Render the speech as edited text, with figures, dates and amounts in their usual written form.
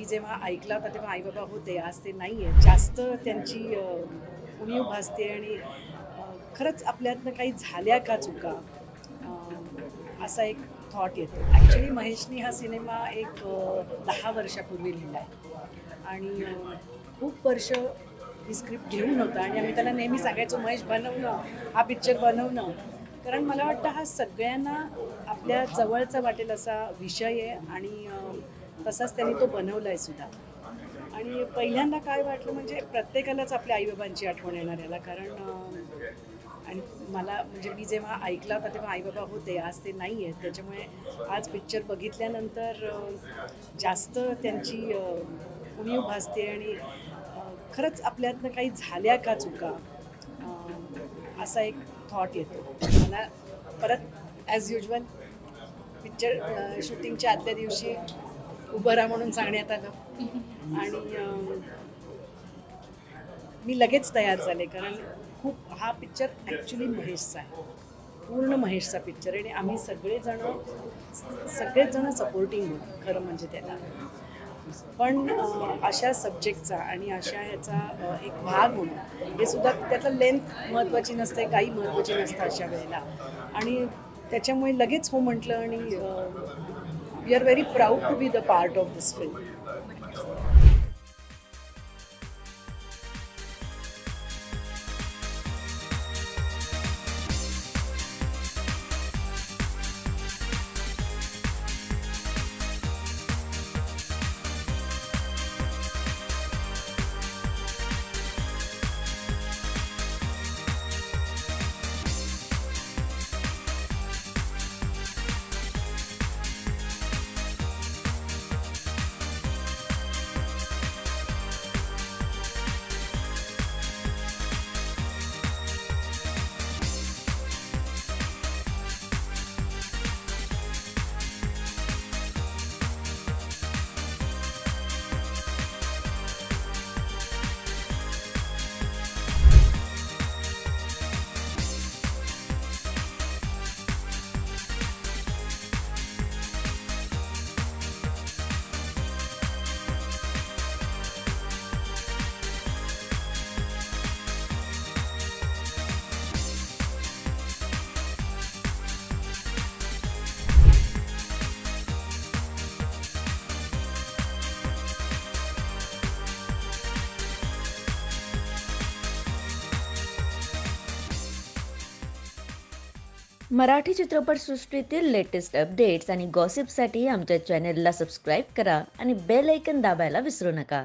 जेव्हा ऐकला होता तेव्हा आई-बाबा होते, आज ते नाही आहेत. जास्त त्यांची उणीव भासते आणि खरंच आपल्यातनं काही झाल्या का चुका? असा एक थॉट येतो. ॲक्च्युली महेशनी हा सिनेमा एक 10 वर्षापूर्वी लिहिला आहे आणि खूप वर्ष ही स्क्रिप्ट घेऊन होता आणि आम्ही त्याला नेहमी सांगायचो, महेश बनव हा पिक्चर बनव कारण मला वाटतं हा सगळ्यांना आपल्या जवळचा वाटेल असा विषय आहे आणि तसाच त्यांनी तो बनवला आहे सुद्धा. आणि पहिल्यांदा काय वाटलं म्हणजे प्रत्येकालाच आपल्या आईबाबांची आठवण येणार याला कारण आणि मला म्हणजे मी जेव्हा ऐकला होता तेव्हा आई-बाबा होते, आज ते नाही आहेत. त्याच्यामुळे आज पिक्चर बघितल्यानंतर जास्त त्यांची उणीव भासते आणि खरंच आपल्यातनं काही झाल्या का चुका? असा एक थॉट येतो. मला परत ॲज युजल पिक्चर शूटिंगच्या आदल्या दिवशी उभं राहा म्हणून सांगण्यात आलं आणि मी लगेच तयार झाले कारण खूप हा पिक्चर ॲक्च्युली महेशचा आहे. पूर्ण महेशचा पिक्चर आहे आणि आम्ही सगळेच जण सपोर्टिंग होतो खरं म्हणजे त्याला. पण अशा सब्जेक्टचा आणि अशा ह्याचा एक भाग होणं हे सुद्धा त्याचं लेंथ महत्त्वाची नसते, काही महत्त्वाची नसतं अशा वेळेला आणि त्याच्यामुळे लगेच हो म्हटलं आणि we are very proud to be the part of this film. Marathi चित्रपटसृष्टीतील लेटेस्ट अपडेट्स आणि गॉसिपसाठी आमच्या चॅनेलला सबस्क्राईब करा आणि बेल ऐकन दाबायला विसरू नका.